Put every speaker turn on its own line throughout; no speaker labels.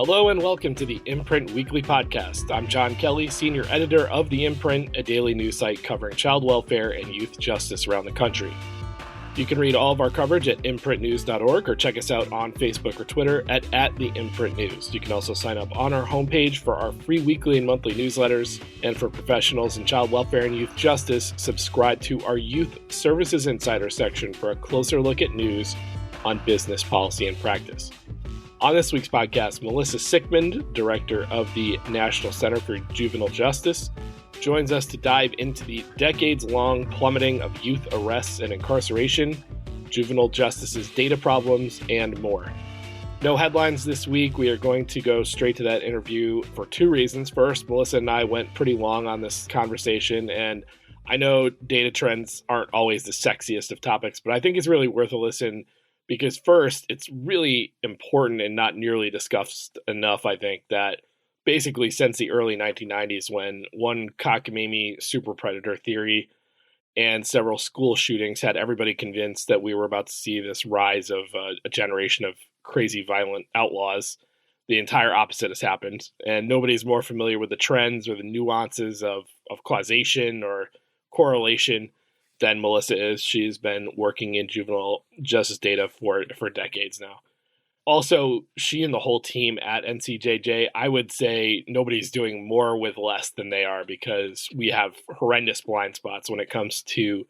Hello and welcome to the Imprint Weekly Podcast. I'm John Kelly, Senior Editor of The Imprint, a daily news site covering child welfare and youth justice around the country. You can read all of our coverage at imprintnews.org or check us out on Facebook or Twitter at The Imprint News. You can also sign up on our homepage for our free weekly and monthly newsletters. And for professionals in child welfare and youth justice, subscribe to our Youth Services Insider section for a closer look at news on business, policy, and practice. On this week's podcast, Melissa Sickmund, director of the National Center for Juvenile Justice, joins us to dive into the decades-long plummeting of youth arrests and incarceration, juvenile justice's data problems, and more. No headlines this week. We are going to go straight to that interview for two reasons. First, Melissa and I went pretty long on this conversation, and I know data trends aren't always the sexiest of topics, but I think it's really worth a listen. Because first, it's really important and not nearly discussed enough, I think, that basically since the early 1990s when one cockamamie super predator theory and several school shootings had everybody convinced that we were about to see this rise of a generation of crazy violent outlaws, the entire opposite has happened. And nobody's more familiar with the trends or the nuances of causation or correlation than Melissa is. She's been working in juvenile justice data for decades now. Also, she and the whole team at NCJJ, I would say nobody's doing more with less than they are because we have horrendous blind spots when it comes to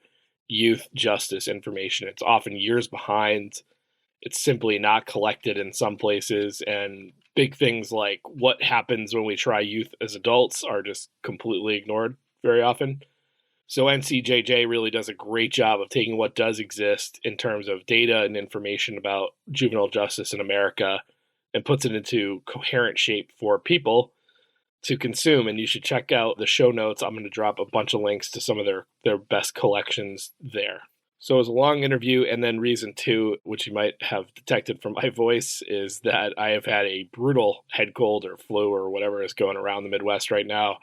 youth justice information. It's often years behind. It's simply not collected in some places. And big things like what happens when we try youth as adults are just completely ignored very often. So NCJJ really does a great job of taking what does exist in terms of data and information about juvenile justice in America and puts it into coherent shape for people to consume. And you should check out the show notes. I'm going to drop a bunch of links to some of their best collections there. So it was a long interview. And then reason two, which you might have detected from my voice, is that I have had a brutal head cold or flu or whatever is going around the Midwest right now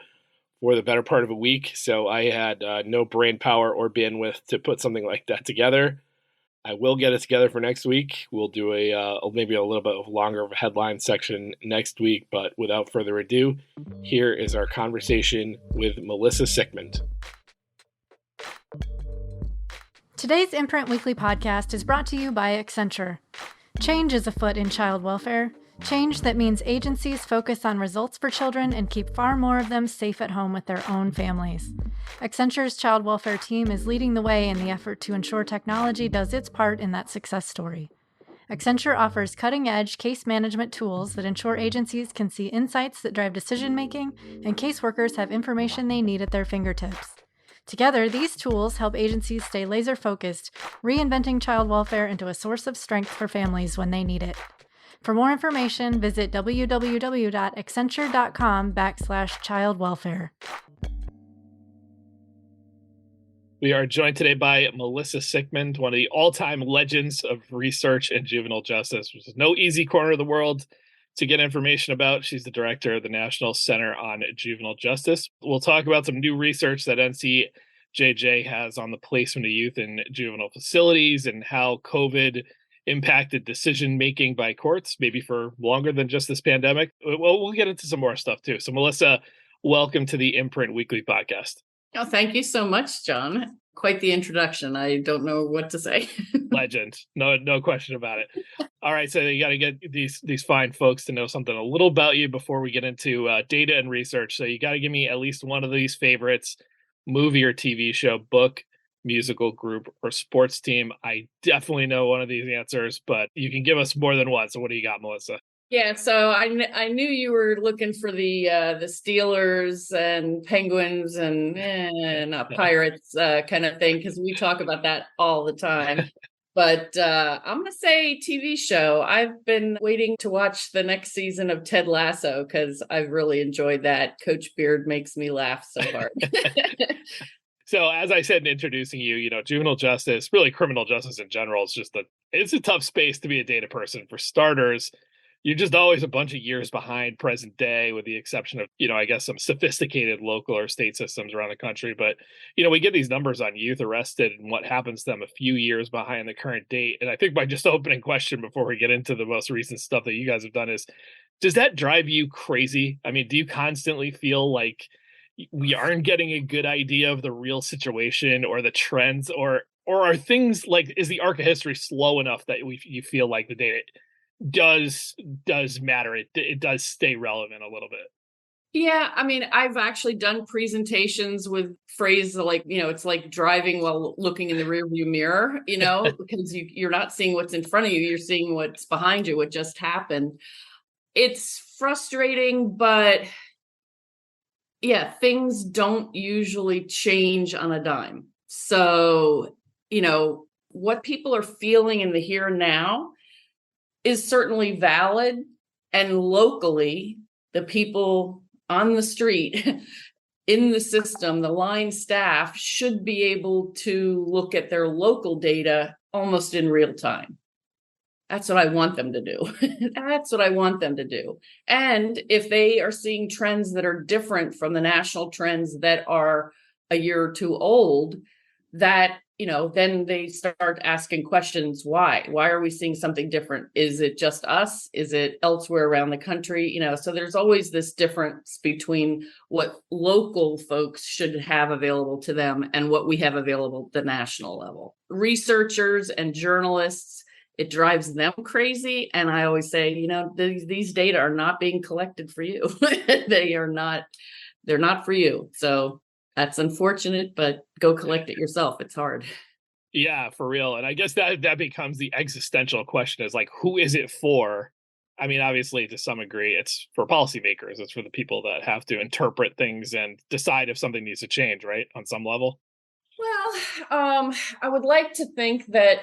for the better part of a week, so I had no brain power or bandwidth to put something like that together. I will get it together for next week. We'll do maybe a little bit longer of a headline section next week, but without further ado, here is our conversation with Melissa Sickmund.
Today's Imprint Weekly Podcast is brought to you by Accenture. Change is afoot in child welfare. Change that means agencies focus on results for children and keep far more of them safe at home with their own families. Accenture's child welfare team is leading the way in the effort to ensure technology does its part in that success story. Accenture offers cutting-edge case management tools that ensure agencies can see insights that drive decision-making and caseworkers have information they need at their fingertips. Together, these tools help agencies stay laser-focused, reinventing child welfare into a source of strength for families when they need it. For more information, visit www.accenture.com/child-welfare.
We are joined today by Melissa Sickmund, one of the all-time legends of research in juvenile justice, which is no easy corner of the world to get information about. She's the director of the National Center on Juvenile Justice. We'll talk about some new research that NCJJ has on the placement of youth in juvenile facilities and how COVID impacted decision-making by courts, maybe for longer than just this pandemic. Well, we'll get into some more stuff too. So Melissa, welcome to the Imprint Weekly Podcast.
Oh, thank you so much, John. Quite the introduction. I don't know what to say.
Legend. No question about it. All right. So you got to get these fine folks to know something a little about you before we get into data and research. So you got to give me at least one of these favorites: movie or TV show, book, musical group, or sports team. I definitely know one of these answers, but you can give us more than one. So what do you got, Melissa?
Yeah, so I knew you were looking for the Steelers and Penguins and not Pirates kind of thing, because we talk about that all the time. But I'm going to say TV show. I've been waiting to watch the next season of Ted Lasso because I've really enjoyed that. Coach Beard makes me laugh so hard.
So as I said in introducing you, juvenile justice, really criminal justice in general, it's a tough space to be a data person. For starters, you're just always a bunch of years behind present day, with the exception of, I guess some sophisticated local or state systems around the country. But, we get these numbers on youth arrested and what happens to them a few years behind the current date. And I think my just opening question before we get into the most recent stuff that you guys have done is, Does that drive you crazy? I mean, do you constantly feel like we aren't getting a good idea of the real situation or the trends, or are things like, is the arc of history slow enough that you feel like the data does matter? It does stay relevant a little bit.
Yeah, I mean, I've actually done presentations with phrases like, it's like driving while looking in the rearview mirror, because you're not seeing what's in front of you, you're seeing what's behind you, what just happened. It's frustrating, but yeah, things don't usually change on a dime. So, what people are feeling in the here and now is certainly valid. And locally, the people on the street in the system, the line staff should be able to look at their local data almost in real time. That's what I want them to do. That's what I want them to do. And if they are seeing trends that are different from the national trends that are a year or two old, that, then they start asking questions. Why are we seeing something different? Is it just us? Is it elsewhere around the country? So there's always this difference between what local folks should have available to them and what we have available at the national level. Researchers and journalists, it drives them crazy. And I always say, these data are not being collected for you. They're not for you. So that's unfortunate, but go collect it yourself. It's hard.
Yeah, for real. And I guess that becomes the existential question, is like, who is it for? I mean, obviously, to some degree, it's for policymakers. It's for the people that have to interpret things and decide if something needs to change, right? On some level.
Well, I would like to think that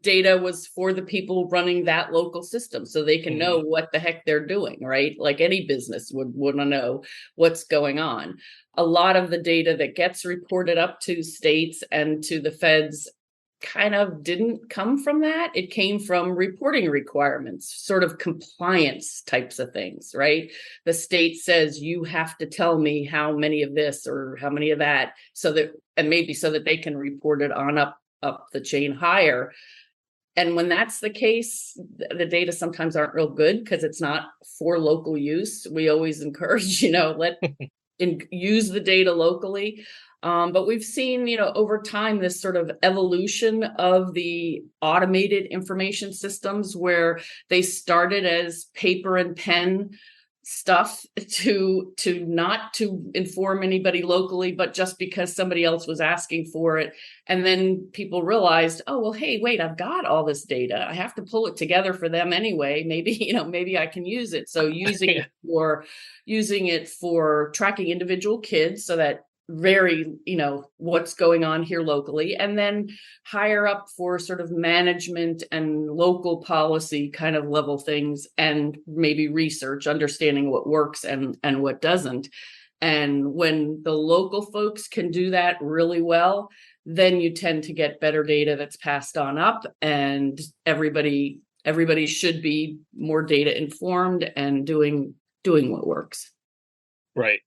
data was for the people running that local system so they can know what the heck they're doing, right? Like any business would want to know what's going on. A lot of the data that gets reported up to states and to the feds kind of didn't come from that. It came from reporting requirements, sort of compliance types of things, right? The state says you have to tell me how many of this or how many of that, so that they can report it on up the chain higher. And when that's the case, the data sometimes aren't real good because it's not for local use. We always encourage, use the data locally. But we've seen, over time, this sort of evolution of the automated information systems where they started as paper and pen stuff to not to inform anybody locally, but just because somebody else was asking for it. And then people realized, oh, well, hey, wait, I've got all this data. I have to pull it together for them anyway. Maybe I can use it. So using it for tracking individual kids so that what's going on here locally, and then higher up for sort of management and local policy kind of level things, and maybe research, understanding what works and what doesn't. And when the local folks can do that really well, then you tend to get better data that's passed on up, and everybody should be more data informed and doing what works.
Right.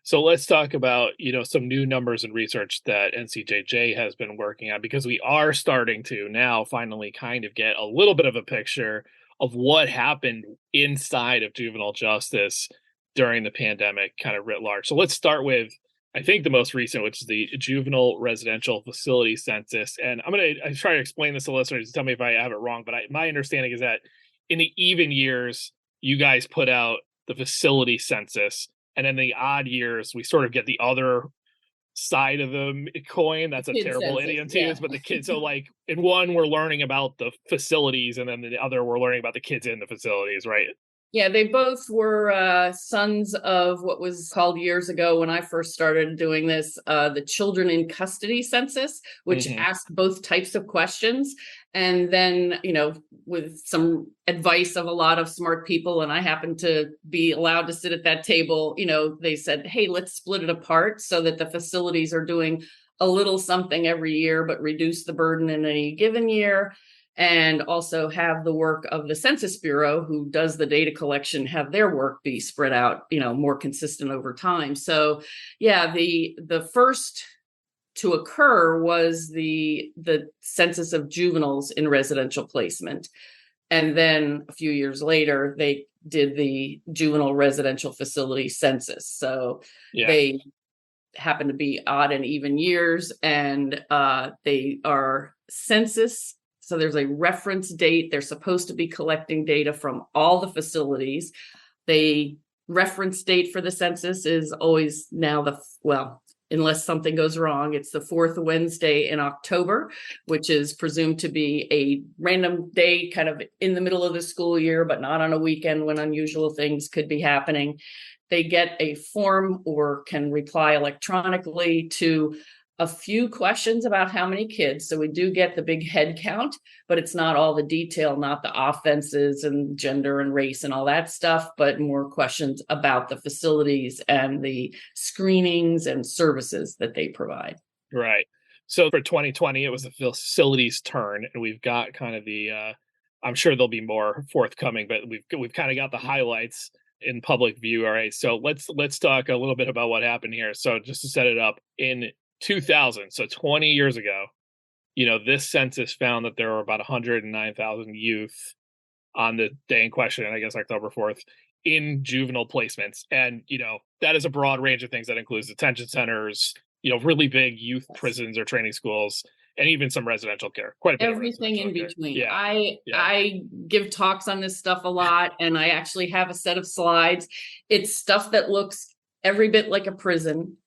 So let's talk about, some new numbers and research that NCJJ has been working on, because we are starting to now finally kind of get a little bit of a picture of what happened inside of juvenile justice during the pandemic, kind of writ large. So let's start with, I think, the most recent, which is the Juvenile Residential Facility Census. And I try to explain this to listeners, tell me if I have it wrong, but my understanding is that in the even years, you guys put out the facility census. And in the odd years, we sort of get the other side of the coin. That's a terrible idiom to use, but the kids. So like in one, we're learning about the facilities, and then the other, we're learning about the kids in the facilities, right?
Yeah, they both were sons of what was called years ago when I first started doing this, the Children in Custody Census, which asked both types of questions. And then, with some advice of a lot of smart people, and I happened to be allowed to sit at that table, they said, hey, let's split it apart so that the facilities are doing a little something every year, but reduce the burden in any given year. And also have the work of the Census Bureau, who does the data collection, have their work be spread out, more consistent over time. So, yeah, the first to occur was the census of juveniles in residential placement. And then a few years later, they did the juvenile residential facility census. So they happen to be odd and even years, and they are census. So there's a reference date. They're supposed to be collecting data from all the facilities. The reference date for the census is always now unless something goes wrong, it's the fourth Wednesday in October, which is presumed to be a random day kind of in the middle of the school year, but not on a weekend when unusual things could be happening. They get a form or can reply electronically to a few questions about how many kids. So we do get the big head count, but it's not all the detail, not the offenses and gender and race and all that stuff, but more questions about the facilities and the screenings and services that they provide.
Right. So for 2020, it was the facilities' turn, and we've got kind of I'm sure there'll be more forthcoming, but we've kind of got the highlights in public view. All right. So let's talk a little bit about what happened here. So just to set it up, in 2000, so 20 years ago, this census found that there were about 109,000 youth on the day in question, and I guess October 4th, in juvenile placements. And, that is a broad range of things that includes detention centers, really big youth prisons or training schools, and even some residential care, quite a bit
everything in between.
Yeah.
I give talks on this stuff a lot, and I actually have a set of slides. It's stuff that looks every bit like a prison,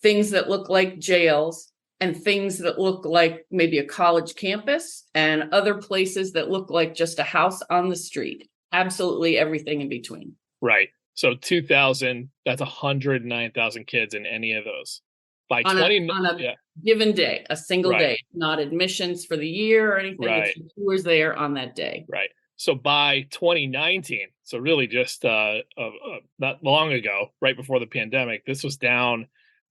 things that look like jails, and things that look like maybe a college campus, and other places that look like just a house on the street. Absolutely everything in between.
Right. So 2000, that's 109,000 kids in any of those. By
on a given day, a single day, not admissions for the year or anything.
Right.
It's who was there on that day.
Right. So by 2019, so really just not long ago, right before the pandemic, this was down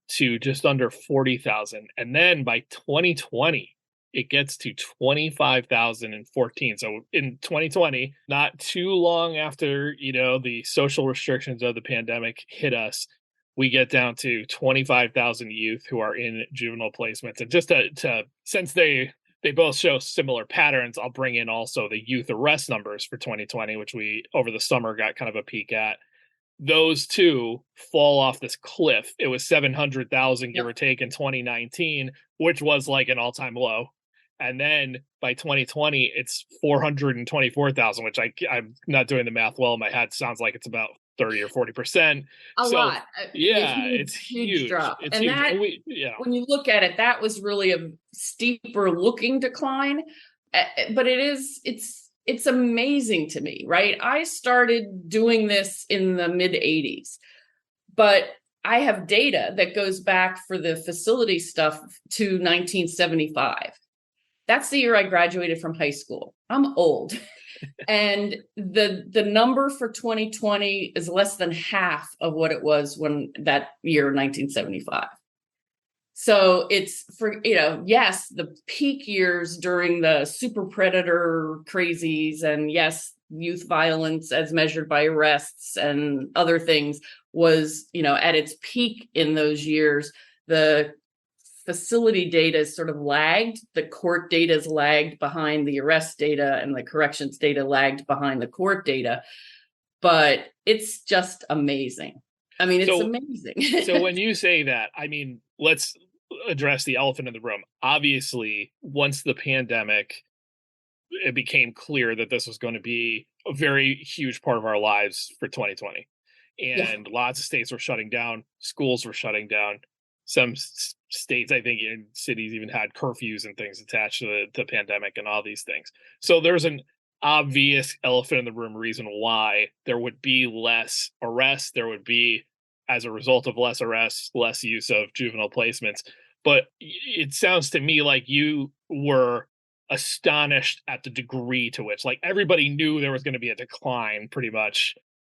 to just under 40,000. And then by 2020, it gets to 25,014. So in 2020, not too long after, the social restrictions of the pandemic hit us, we get down to 25,000 youth who are in juvenile placements. And just to since they both show similar patterns, I'll bring in also the youth arrest numbers for 2020, which we over the summer got kind of a peek at. Those two fall off this cliff. It was 700,000, give or take, in 2019, which was like an all-time low. And then by 2020, it's 424,000, which I'm not doing the math well in my head. Sounds like it's about 30 or 40%.
A lot.
Yeah, it's huge
drop.
It's
and
huge.
That, when you look at it, that was really a steeper looking decline. But it's amazing to me, right? I started doing this in the mid 80s, but I have data that goes back for the facility stuff to 1975. That's the year I graduated from high school. I'm old. And the number for 2020 is less than half of what it was when that year, 1975. So it's for, yes, the peak years during the super predator crazies, and yes, youth violence as measured by arrests and other things was, at its peak in those years. The facility data is sort of lagged. The court data is lagged behind the arrest data, and the corrections data lagged behind the court data. But it's just amazing. I mean, it's amazing.
So when you say that, I mean, let's address the elephant in the room. Obviously, once the pandemic, it became clear that this was going to be a very huge part of our lives for 2020. And lots of states were shutting down. Schools were shutting down. Some states, I think, in cities even had curfews and things attached to the pandemic and all these things. So there's an obvious elephant in the room reason why there would be less arrests. There would be, as a result of less arrests, less use of juvenile placements. But it sounds to me like you were astonished at the degree to which, like, everybody knew there was going to be a decline pretty much.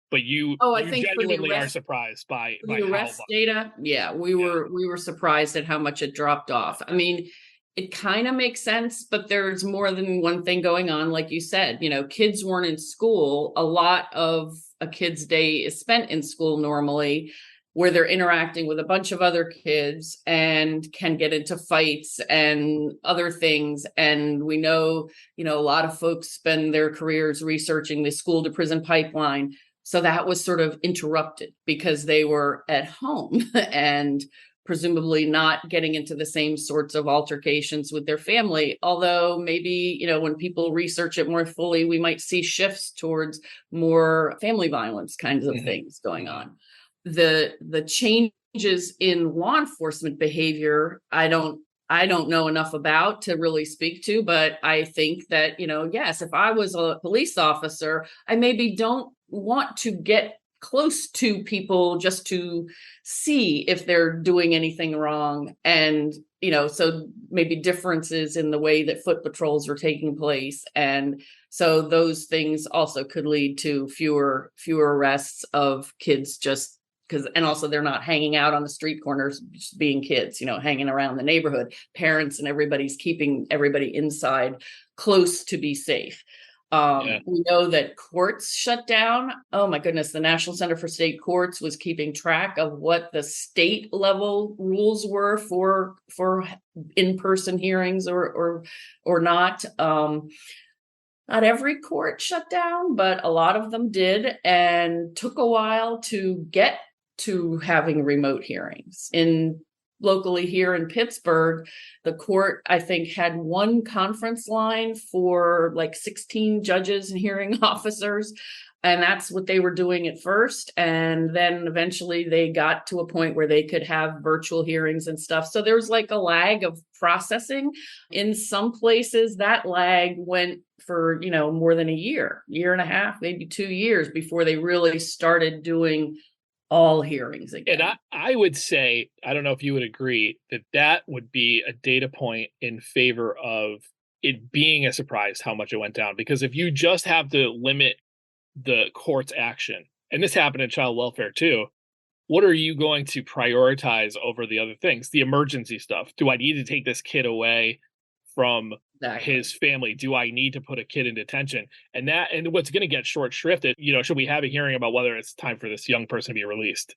But you genuinely are surprised by
the arrest data. Yeah, we were surprised at how much it dropped off. I mean, it kind of makes sense, but there's more than one thing going on. Like you said, kids weren't in school. A lot of a kid's day is spent in school normally, where they're interacting with a bunch of other kids and can get into fights and other things. And we know, a lot of folks spend their careers researching the school to prison pipeline. So that was sort of interrupted because they were at home and presumably not getting into the same sorts of altercations with their family. Although maybe, when people research it more fully, we might see shifts towards more family violence kinds of things going on. The changes in law enforcement behavior, I don't know enough about to really speak to, but I think that, yes, if I was a police officer, I maybe don't want to get close to people just to see if they're doing anything wrong. And, so maybe differences in the way that foot patrols are taking place. And so those things also could lead to fewer arrests of kids just because, and also they're not hanging out on the street corners, just being kids, hanging around the neighborhood. Parents and everybody's keeping everybody inside close to be safe. We know that courts shut down. Oh my goodness, the National Center for State Courts was keeping track of what the state level rules were for in-person hearings or not. Not every court shut down, but a lot of them did, and took a while to get to having remote hearings. Locally here in Pittsburgh, the court, I think, had one conference line for like 16 judges and hearing officers. And that's what they were doing at first. And then eventually they got to a point where they could have virtual hearings and stuff. So there was like a lag of processing. In some places, that lag went for, more than a year and a half, maybe 2 years before they really started doing all hearings again.
And I would say, I don't know if you would agree, that would be a data point in favor of it being a surprise how much it went down. Because if you just have to limit the court's action, and this happened in child welfare too, what are you going to prioritize over the other things? The emergency stuff. Do I need to take this kid away from his family? Do I need to put a kid in detention? And what's going to get short shrifted, should we have a hearing about whether it's time for this young person to be released?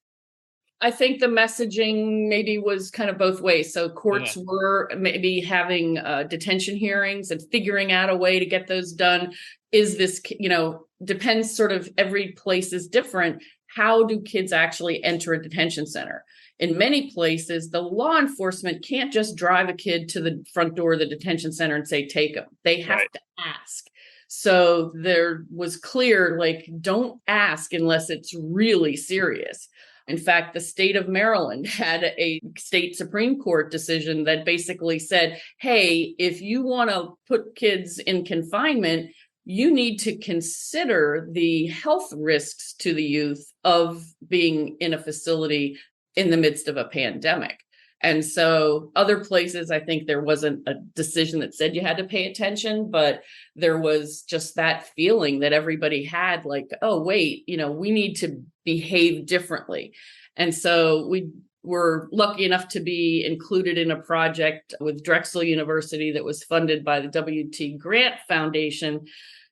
I think the messaging maybe was kind of both ways. So courts were maybe having detention hearings and figuring out a way to get those done. Is this, depends, sort of every place is different. How do kids actually enter a detention center? In many places, the law enforcement can't just drive a kid to the front door of the detention center and say, take them. They have to ask. So there was clear, don't ask unless it's really serious. In fact, the state of Maryland had a state Supreme Court decision that basically said, hey, if you want to put kids in confinement, you need to consider the health risks to the youth of being in a facility in the midst of a pandemic. And so other places, I think there wasn't a decision that said you had to pay attention, but there was just that feeling that everybody had oh, wait, we need to behave differently. And so we were lucky enough to be included in a project with Drexel University that was funded by the W.T. Grant Foundation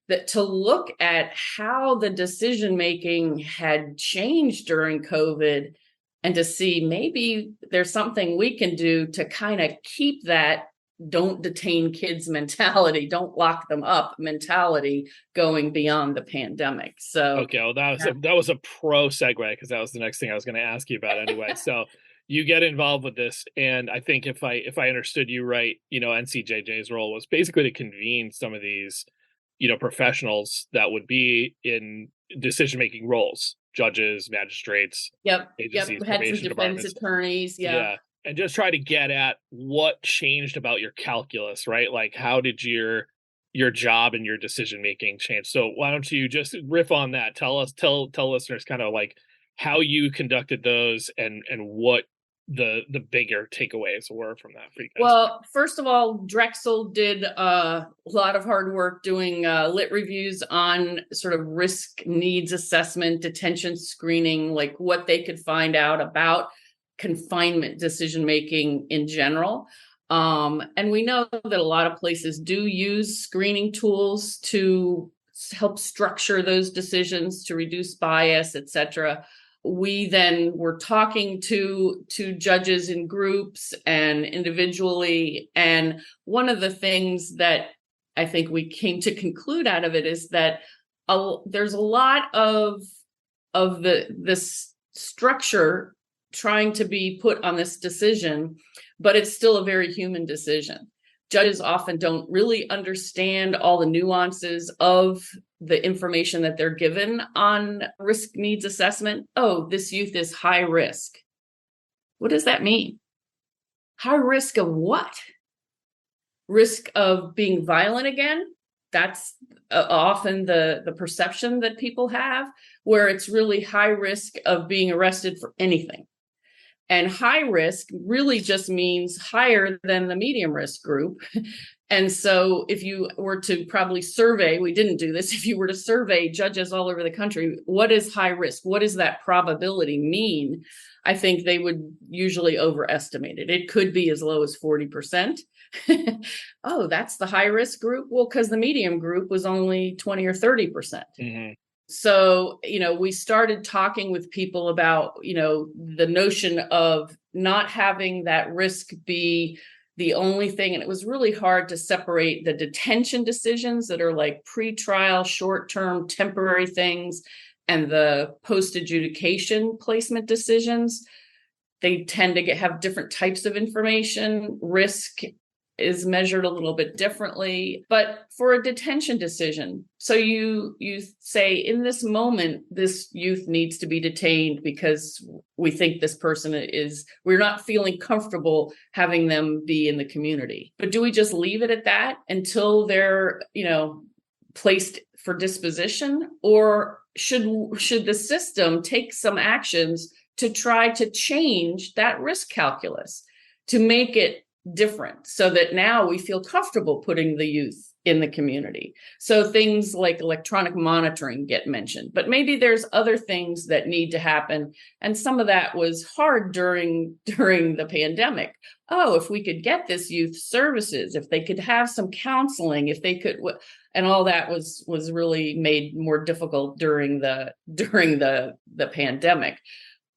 that to look at how the decision-making had changed during COVID and to see maybe there's something we can do to kind of keep that don't detain kids mentality, don't lock them up mentality going beyond the pandemic. So
okay, well, that was a pro segue, because that was the next thing I was going to ask you about anyway. So you get involved with this, and I think if I understood you right, NCJJ's role was basically to convene some of these professionals that would be in decision-making roles, judges, magistrates, agencies,
We had some defense attorneys,
and just try to get at what changed about your calculus, right? Like, how did your job and your decision-making change? So why don't you just riff on that? Tell listeners kind of like how you conducted those and what the bigger takeaways were from that for you guys.
Well, first of all, Drexel did a lot of hard work doing lit reviews on sort of risk needs assessment, detention screening, like what they could find out about confinement decision making in general. And we know that a lot of places do use screening tools to help structure those decisions, to reduce bias, et cetera. We then were talking to judges in groups and individually. And one of the things that I think we came to conclude out of it is that there's a lot of of this structure trying to be put on this decision, but it's still a very human decision. Judges often don't really understand all the nuances of the information that they're given on risk needs assessment. Oh, this youth is high risk. What does that mean? High risk of what? Risk of being violent again? That's often the perception that people have, where it's really high risk of being arrested for anything. And high risk really just means higher than the medium risk group. And so if you were to probably survey, we didn't do this, if you were to survey judges all over the country, what is high risk? What does that probability mean? I think they would usually overestimate it. It could be as low as 40%. Oh, that's the high risk group? Well, because the medium group was only 20 or 30%. Mm-hmm. So, we started talking with people about, the notion of not having that risk be the only thing. And it was really hard to separate the detention decisions that are like pretrial, short-term, temporary things and the post-adjudication placement decisions. They tend to have different types of information. Risk is measured a little bit differently, but for a detention decision. So you say, in this moment, this youth needs to be detained because we think this person we're not feeling comfortable having them be in the community. But do we just leave it at that until they're, placed for disposition? Or should the system take some actions to try to change that risk calculus to make it different so that now we feel comfortable putting the youth in the community? So things like electronic monitoring get mentioned, but maybe there's other things that need to happen. And some of that was hard during the pandemic. Oh, if we could get this youth services, if they could have some counseling, if they could, and all that was really made more difficult during the pandemic.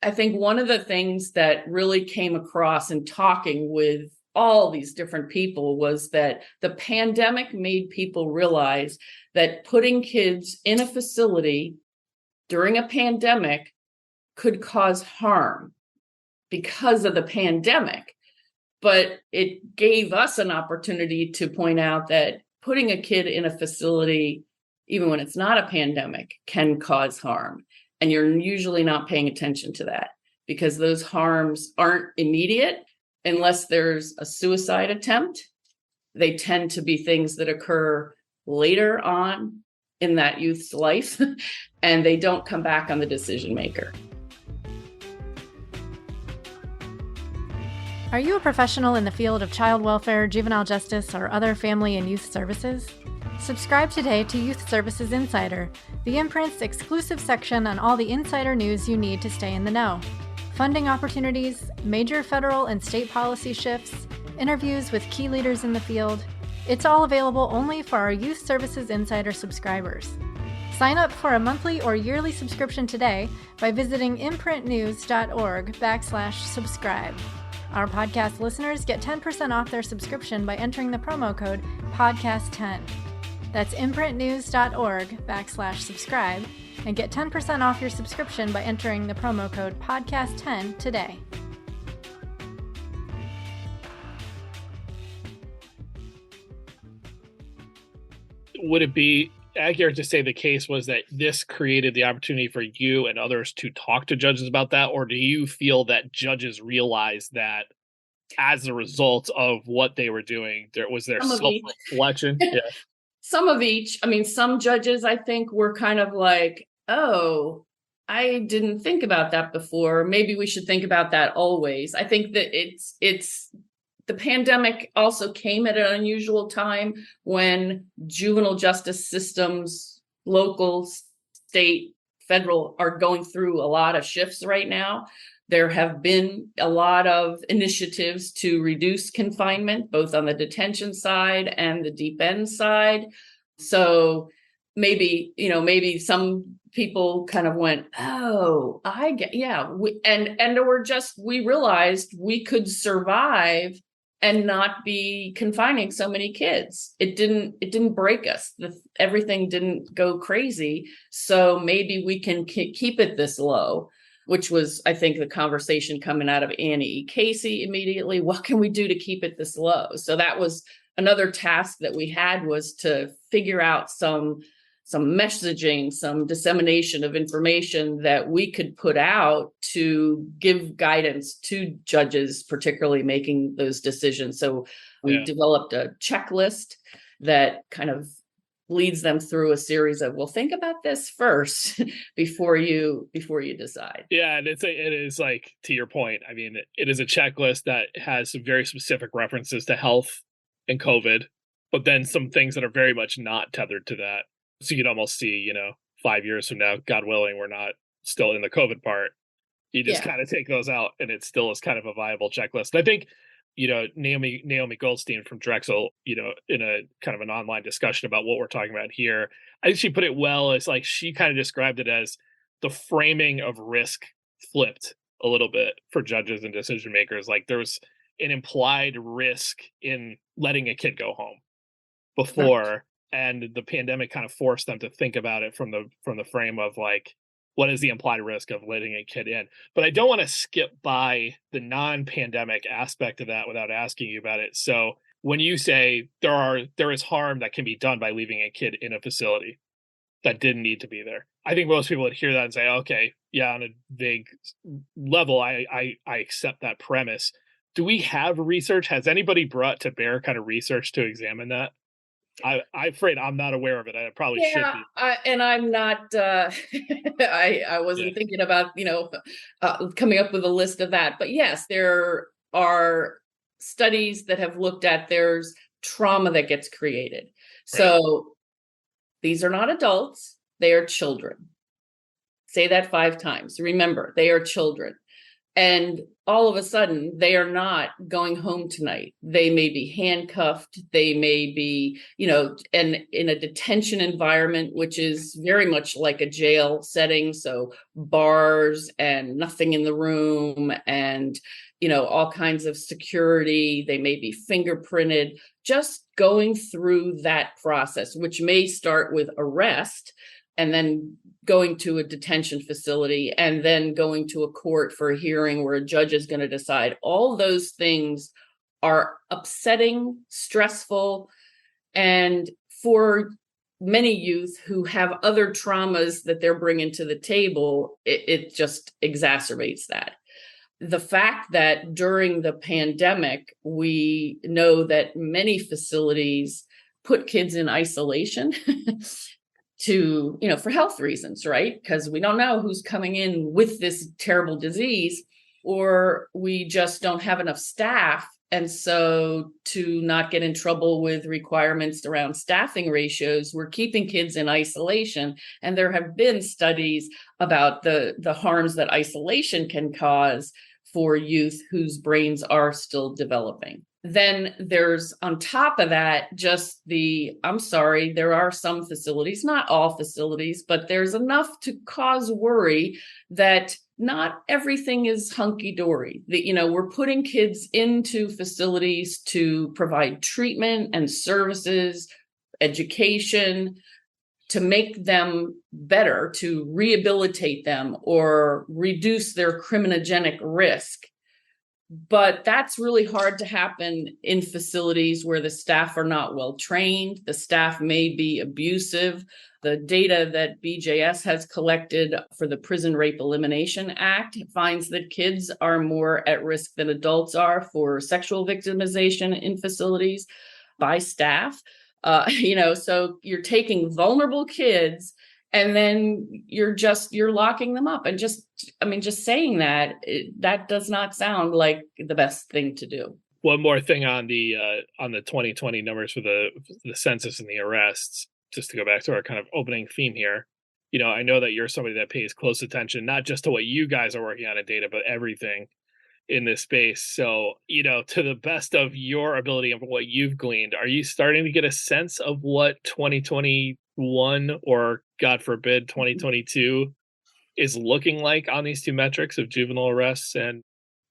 I think one of the things that really came across in talking with all these different people was that the pandemic made people realize that putting kids in a facility during a pandemic could cause harm because of the pandemic. But it gave us an opportunity to point out that putting a kid in a facility, even when it's not a pandemic, can cause harm. And you're usually not paying attention to that because those harms aren't immediate. Unless there's a suicide attempt, they tend to be things that occur later on in that youth's life, and they don't come back on the decision maker.
Are you a professional in the field of child welfare, juvenile justice, or other family and youth services? Subscribe today to Youth Services Insider, the imprint's exclusive section on all the insider news you need to stay in the know. Funding opportunities, major federal and state policy shifts, interviews with key leaders in the field. It's all available only for our Youth Services Insider subscribers. Sign up for a monthly or yearly subscription today by visiting imprintnews.org/subscribe. Our podcast listeners get 10% off their subscription by entering the promo code podcast10. That's imprintnews.org/subscribe. And get 10% off your subscription by entering the promo code podcast10 today.
Would it be accurate to say the case was that this created the opportunity for you and others to talk to judges about that? Or do you feel that judges realized that as a result of what they were doing, there was their self-reflection? Yeah.
Some of each. I mean, some judges, I think, were kind of like, oh, I didn't think about that before. Maybe we should think about that always. I think that it's the pandemic also came at an unusual time when juvenile justice systems, local, state, federal, are going through a lot of shifts right now. There have been a lot of initiatives to reduce confinement, both on the detention side and the deep end side. So maybe some people kind of went, oh, I get, yeah. We realized we could survive and not be confining so many kids. It didn't break us. Everything didn't go crazy. So maybe we can keep it this low, which was, I think, the conversation coming out of Annie E. Casey immediately. What can we do to keep it this low? So that was another task that we had, was to figure out some messaging, some dissemination of information that we could put out to give guidance to judges, particularly making those decisions. So we developed a checklist that kind of leads them through a series of, well, think about this first before you decide.
Yeah, and it is like, to your point, I mean, it is a checklist that has some very specific references to health and COVID, but then some things that are very much not tethered to that. So you'd almost see, 5 years from now, God willing, we're not still in the COVID part. You just kind of take those out, and it still is kind of a viable checklist. And I think, Naomi Goldstein from Drexel, in a kind of an online discussion about what we're talking about here, I think she put it well. It's like, she kind of described it as the framing of risk flipped a little bit for judges and decision makers. Like, there was an implied risk in letting a kid go home before. Right. And the pandemic kind of forced them to think about it from the frame of, like, what is the implied risk of letting a kid in? But I don't want to skip by the non-pandemic aspect of that without asking you about it. So when you say there is harm that can be done by leaving a kid in a facility that didn't need to be there, I think most people would hear that and say, okay, yeah, on a vague level, I accept that premise. Do we have research? Has anybody brought to bear kind of research to examine that? I'm afraid I'm not aware of it. I probably should be.
And I'm not, I wasn't thinking about, coming up with a list of that. But yes, there are studies that have looked at, there's trauma that gets created. Right. So these are not adults, they are children. Say that 5 times. Remember, they are children. And all of a sudden, they are not going home tonight. They may be handcuffed. They may be, and in a detention environment, which is very much like a jail setting. So bars and nothing in the room and, all kinds of security. They may be fingerprinted. Just going through that process, which may start with arrest and then going to a detention facility and then going to a court for a hearing where a judge is going to decide. All those things are upsetting, stressful, and for many youth who have other traumas that they're bringing to the table, it just exacerbates that. The fact that during the pandemic, we know that many facilities put kids in isolation to, for health reasons, right? Because we don't know who's coming in with this terrible disease, or we just don't have enough staff. And so to not get in trouble with requirements around staffing ratios, we're keeping kids in isolation. And there have been studies about the harms that isolation can cause for youth whose brains are still developing. Then there's, on top of that, just I'm sorry, there are some facilities, not all facilities, but there's enough to cause worry that not everything is hunky-dory. We're putting kids into facilities to provide treatment and services, education, to make them better, to rehabilitate them or reduce their criminogenic risk. But that's really hard to happen in facilities where the staff are not well trained. The staff may be abusive. The data that BJS has collected for the Prison Rape Elimination Act finds that kids are more at risk than adults are for sexual victimization in facilities by staff. So you're taking vulnerable kids and then you're locking them up. And just saying that does not sound like the best thing to do.
One more thing on the 2020 numbers for the census and the arrests, just to go back to our kind of opening theme here. I know that you're somebody that pays close attention, not just to what you guys are working on in data, but everything in this space. So, to the best of your ability of what you've gleaned, are you starting to get a sense of what 2021 or, God forbid, 2022 is looking like on these two metrics of juvenile arrests and,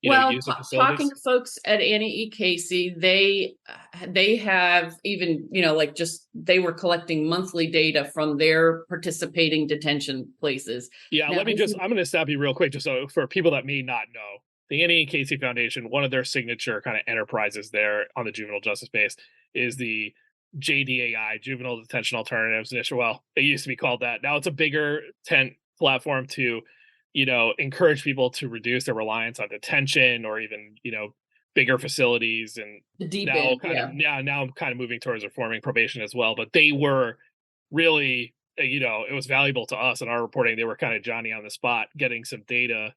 Well,
use of
talking
facilities?
to folks at Annie E. Casey, they have even, they were collecting monthly data from their participating detention places.
Yeah,
Now,
I'm going to stop you real quick, just so for people that may not know. The Annie and Casey Foundation, one of their signature kind of enterprises there on the juvenile justice space is the JDAI, Juvenile Detention Alternatives Initiative. Well, it used to be called that. Now it's a bigger tent platform to, encourage people to reduce their reliance on detention or even, bigger facilities. And
the deep
now
end,
now I'm kind of moving towards reforming probation as well. But they were really, it was valuable to us in our reporting. They were kind of Johnny on the spot, getting some data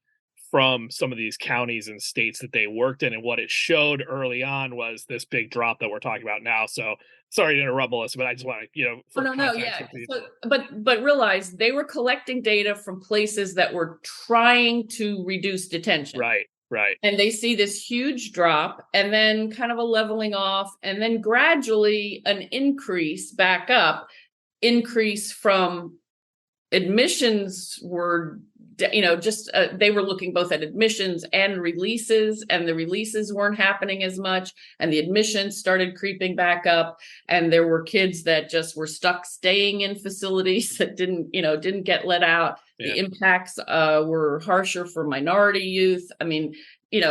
from some of these counties and states that they worked in. And what it showed early on was this big drop that we're talking about now. So sorry to interrupt, Melissa, but I just want to, for context for people.
But realize they were collecting data from places that were trying to reduce detention.
Right.
And they see this huge drop and then kind of a leveling off and then gradually an increase back up, increase from admissions were, they were looking both at admissions and releases, and the releases weren't happening as much, and the admissions started creeping back up, and there were kids that just were stuck staying in facilities that didn't get let out. Yeah. The impacts were harsher for minority youth. I mean,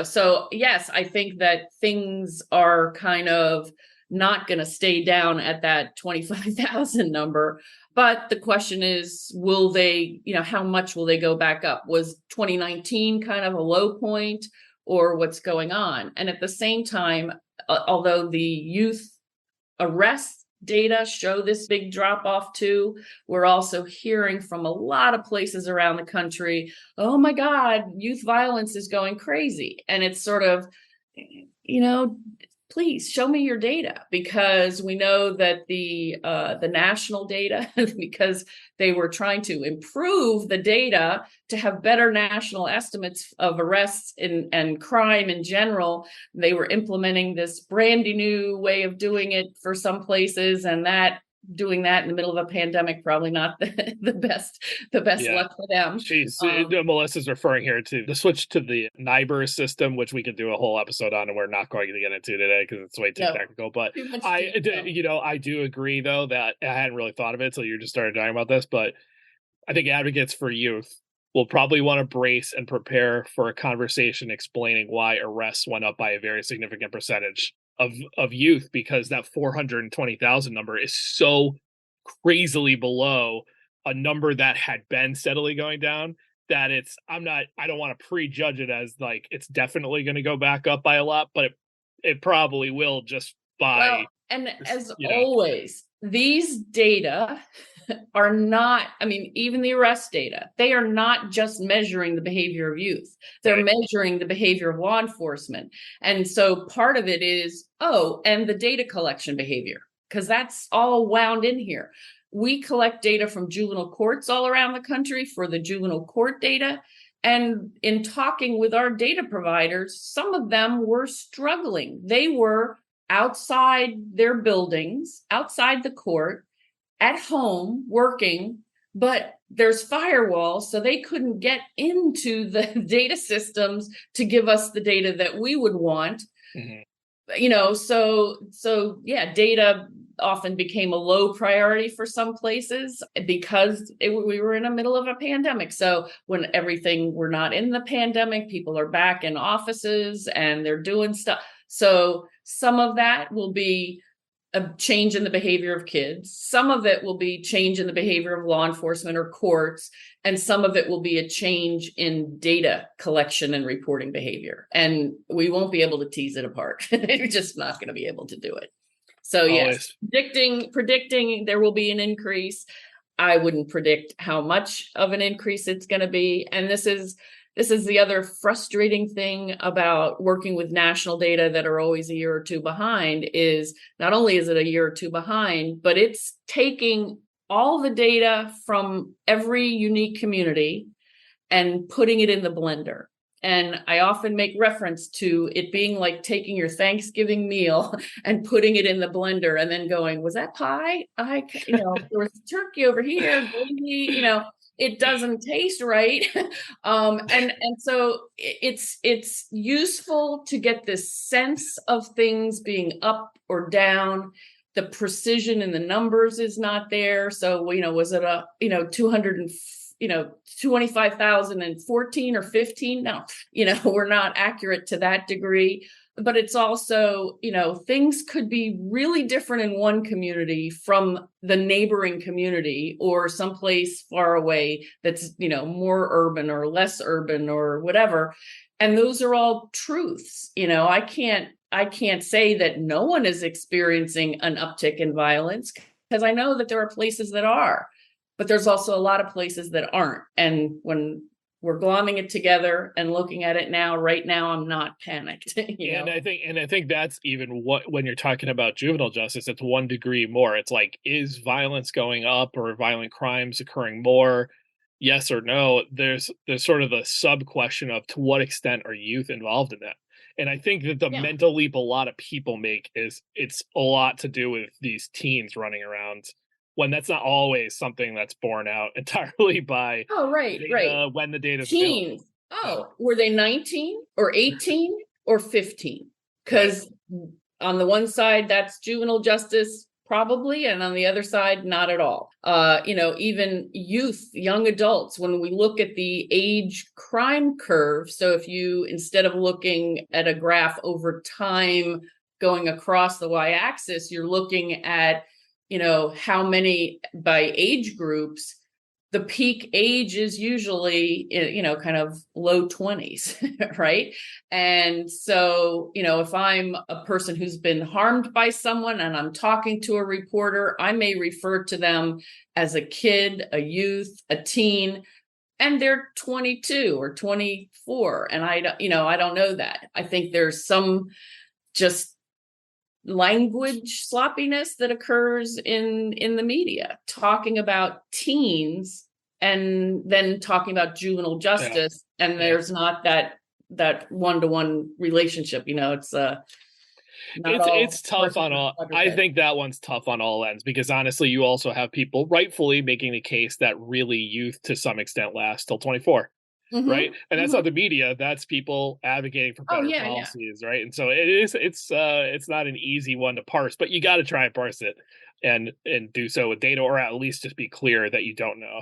so yes, I think that things are kind of not going to stay down at that 25,000 number. But the question is, will they, how much will they go back up? Was 2019 kind of a low point, or what's going on? And at the same time, although the youth arrest data show this big drop off too, we're also hearing from a lot of places around the country, oh my God, youth violence is going crazy. And it's sort of, please show me your data, because we know that the national data, because they were trying to improve the data to have better national estimates of arrests and crime in general. They were implementing this brand new way of doing it for some places, and doing that in the middle of a pandemic, probably not the best luck for them.
Melissa's referring here to the switch to the NIBR system, which we could do a whole episode on, and we're not going to get into today because it's way too technical. But I do agree, though, that I hadn't really thought of it until you just started talking about this. But I think advocates for youth will probably want to brace and prepare for a conversation explaining why arrests went up by a very significant percentage of youth, because that 420,000 number is so crazily below a number that had been steadily going down that I don't want to prejudge it as like it's definitely going to go back up by a lot, but it probably will just by.
Well, and as always, these data are not, even the arrest data, they are not just measuring the behavior of youth. They're measuring the behavior of law enforcement. And so part of it is, and the data collection behavior, because that's all wound in here. We collect data from juvenile courts all around the country for the juvenile court data. And in talking with our data providers, some of them were struggling. They were outside their buildings, outside the court, at home working, but there's firewalls, so they couldn't get into the data systems to give us the data that we would want. Mm-hmm. So data often became a low priority for some places because we were in the middle of a pandemic. So when we're not in the pandemic, people are back in offices and they're doing stuff. So some of that will be a change in the behavior of kids. Some of it will be change in the behavior of law enforcement or courts. And some of it will be a change in data collection and reporting behavior. And we won't be able to tease it apart. We're just not going to be able to do it. So yes, predicting there will be an increase. I wouldn't predict how much of an increase it's going to be. And this is the other frustrating thing about working with national data that are always a year or two behind, is not only is it a year or two behind, but it's taking all the data from every unique community and putting it in the blender. And I often make reference to it being like taking your Thanksgiving meal and putting it in the blender and then going, was that pie? There was turkey over here, gravy, it doesn't taste right. And so it's useful to get this sense of things being up or down. The precision in the numbers is not there. So, was it 200 and 25,014 or 15? No, we're not accurate to that degree. But it's also, things could be really different in one community from the neighboring community or someplace far away that's, more urban or less urban or whatever. And those are all truths. I can't say that no one is experiencing an uptick in violence, because I know that there are places that are, but there's also a lot of places that aren't. And when we're glomming it together and looking at it right now, I'm not panicked.
And I think that's even when you're talking about juvenile justice, it's 1 degree more. It's like, is violence going up or violent crimes occurring more? Yes or no? There's sort of a sub question of, to what extent are youth involved in that? And I think that the mental leap a lot of people make is it's a lot to do with these teens running around, when that's not always something that's borne out entirely by
right.
When the data's
teens. Were they 19 or 18 or 15? Because on the one side, that's juvenile justice, probably, and on the other side, not at all. Even youth, young adults, when we look at the age crime curve, so if you, instead of looking at a graph over time going across the y-axis, you're looking at how many by age groups, the peak age is usually, kind of low 20s, right? And so, if I'm a person who's been harmed by someone and I'm talking to a reporter, I may refer to them as a kid, a youth, a teen, and they're 22 or 24. And I don't know that. I think there's some just language sloppiness that occurs in the media, talking about teens and then talking about juvenile justice, and there's not that one-to-one relationship.
It's tough on all. I think that one's tough on all ends, because honestly, you also have people rightfully making the case that really youth to some extent lasts till 24. Right. And that's not the media. That's people advocating for better policies. Right. And so it's not an easy one to parse, but you got to try and parse it and do so with data, or at least just be clear that you don't know.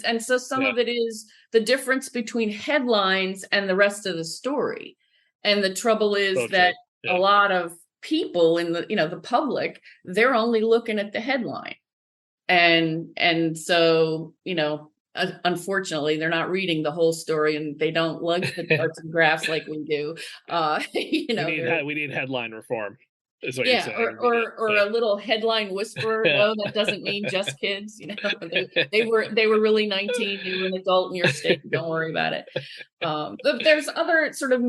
And so some of it is the difference between headlines and the rest of the story. And the trouble is that a lot of people in the public, they're only looking at the headline. And so, unfortunately, they're not reading the whole story, and they don't like the charts and graphs like we do.
We need headline reform, is what you're saying.
Or a little headline whisperer. No, that doesn't mean just kids. They were really 19. You were an adult in your state. Don't worry about it. But there's other sort of,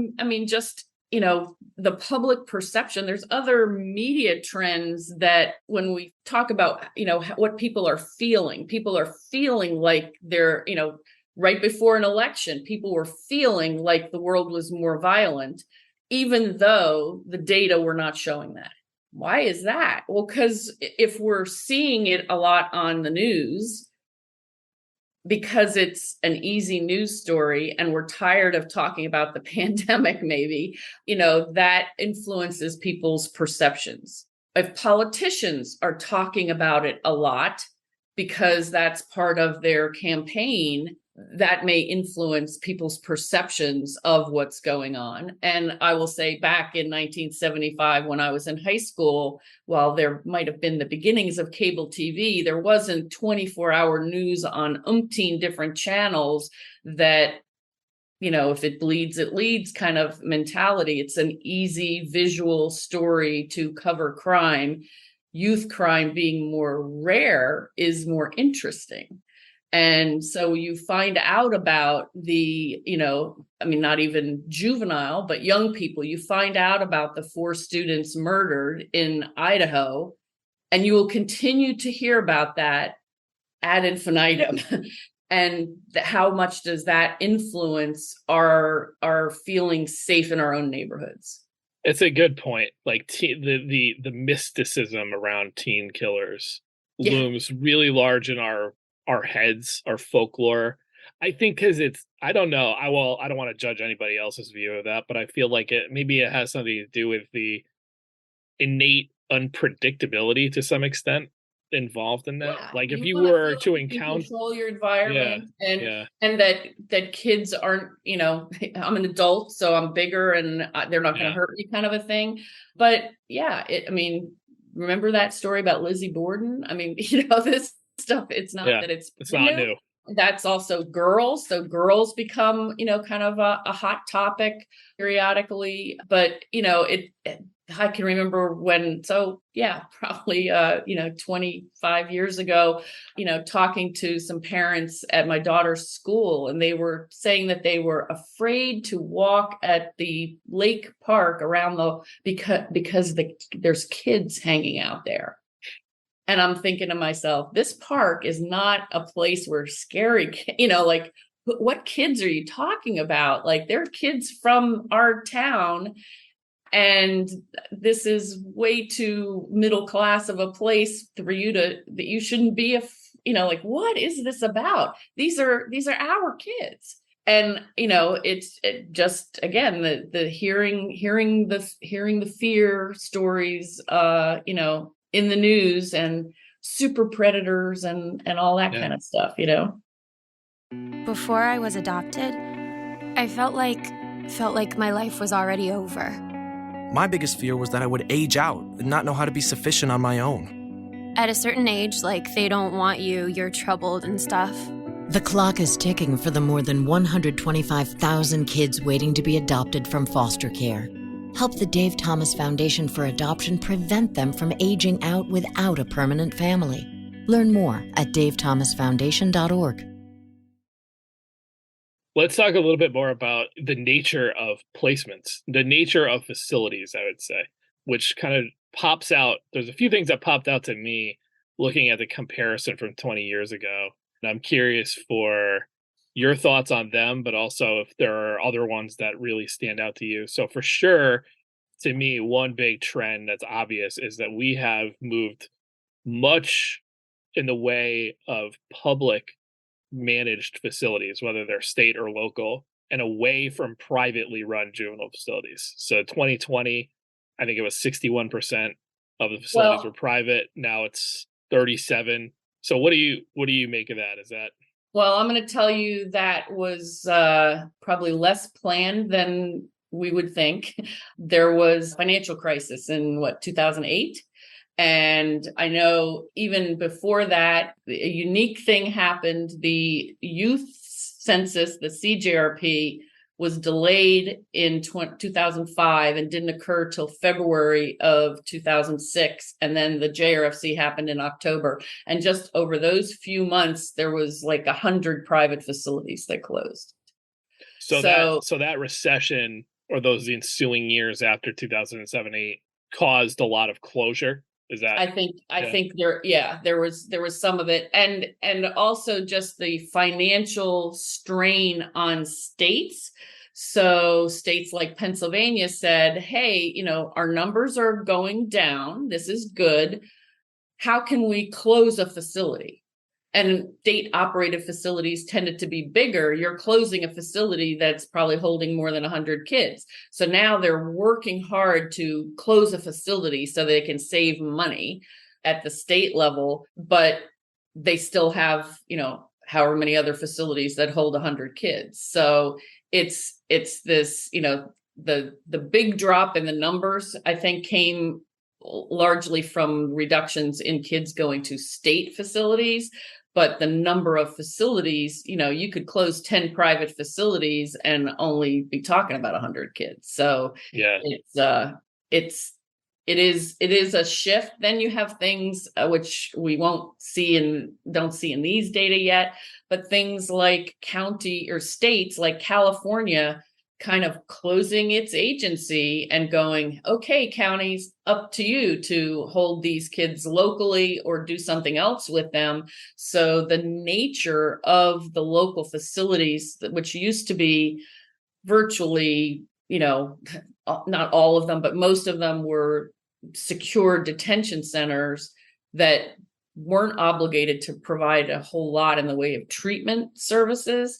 the public perception. There's other media trends that when we talk about, what people are feeling like they're, right before an election, people were feeling like the world was more violent, even though the data were not showing that. Why is that? Well, because if we're seeing it a lot on the news, because it's an easy news story and we're tired of talking about the pandemic, maybe, that influences people's perceptions. If politicians are talking about it a lot because that's part of their campaign, that may influence people's perceptions of what's going on. And I will say, back in 1975, when I was in high school, while there might have been the beginnings of cable TV, there wasn't 24-hour news on umpteen different channels that, if it bleeds, it leads kind of mentality. It's an easy visual story to cover crime. Youth crime being more rare is more interesting. And so you find out about the, not even juvenile, but young people, you find out about the 4 students murdered in Idaho, and you will continue to hear about that ad infinitum. And how much does that influence our feeling safe in our own neighborhoods?
It's a good point. Like the mysticism around teen killers looms really large in our heads, our folklore. I think because I don't know. I don't want to judge anybody else's view of that, but I feel like maybe it has something to do with the innate unpredictability to some extent involved in that.
Yeah,
Like if
you
you
want to
were
feel
to
like you can
encounter,
control your
yeah,
environment,
yeah,
and that kids aren't, I'm an adult, so I'm bigger and they're not going to
yeah,
hurt me, kind of a thing. But yeah, I mean, remember that story about Lizzie Borden? I mean, this stuff. It's not
yeah.
that it's
It's
brand
not
new.
new.
That's also girls. So girls become, kind of a hot topic periodically. But I can remember when, so yeah, probably 25 years ago, talking to some parents at my daughter's school, and they were saying that they were afraid to walk at the lake park around because there's kids hanging out there. And I'm thinking to myself, this park is not a place where scary, like, what kids are you talking about? Like, they're kids from our town, and this is way too middle class of a place for that you shouldn't be like, what is this about? These are our kids. And it's just, again, the hearing the fear stories in the news, and super predators and all that
Yeah.
kind of stuff.
Before I was adopted, I felt like my life was already over.
My biggest fear was that I would age out and not know how to be sufficient on my own.
At a certain age, like, they don't want you, you're troubled and stuff.
The clock is ticking for the more than 125,000 kids waiting to be adopted from foster care. Help the Dave Thomas Foundation for Adoption prevent them from aging out without a permanent family. Learn more at davethomasfoundation.org.
Let's talk a little bit more about the nature of placements, the nature of facilities, I would say, which kind of pops out. There's a few things that popped out to me looking at the comparison from 20 years ago. And I'm curious for your thoughts on them, but also if there are other ones that really stand out to you. So for sure, to me, one big trend that's obvious is that we have moved much in the way of public managed facilities, whether they're state or local, and away from privately run juvenile facilities. So 2020, I think it was 61% of the facilities were private. Now it's 37. So what do you make of that? Is that?
Well, I'm going to tell you that was probably less planned than we would think. There was a financial crisis in 2008. And I know even before that, a unique thing happened. The youth census, the CJRP, was delayed in 2005 and didn't occur till February of 2006. And then the JRFC happened in October. And just over those few months, there was like 100 private facilities that closed.
So that recession, or the ensuing years after 2007-8, caused a lot of closure. Is that?
I think there was some of it, and also just the financial strain on states. So states like Pennsylvania said, hey, our numbers are going down. This is good. How can we close a facility? And state operated facilities tended to be bigger. You're closing a facility that's probably holding more than 100 kids. So now they're working hard to close a facility so they can save money at the state level, but they still have, however many other facilities that hold 100 kids. So it's this, the big drop in the numbers, I think, came largely from reductions in kids going to state facilities. But the number of facilities, you could close 10 private facilities and only be talking about 100 kids. So
yeah,
it is a shift. Then you have things which we don't see in these data yet, but things like county or states like California kind of closing its agency and going, okay, counties, up to you to hold these kids locally or do something else with them. So the nature of the local facilities, which used to be virtually, not all of them, but most of them were secure detention centers that weren't obligated to provide a whole lot in the way of treatment services,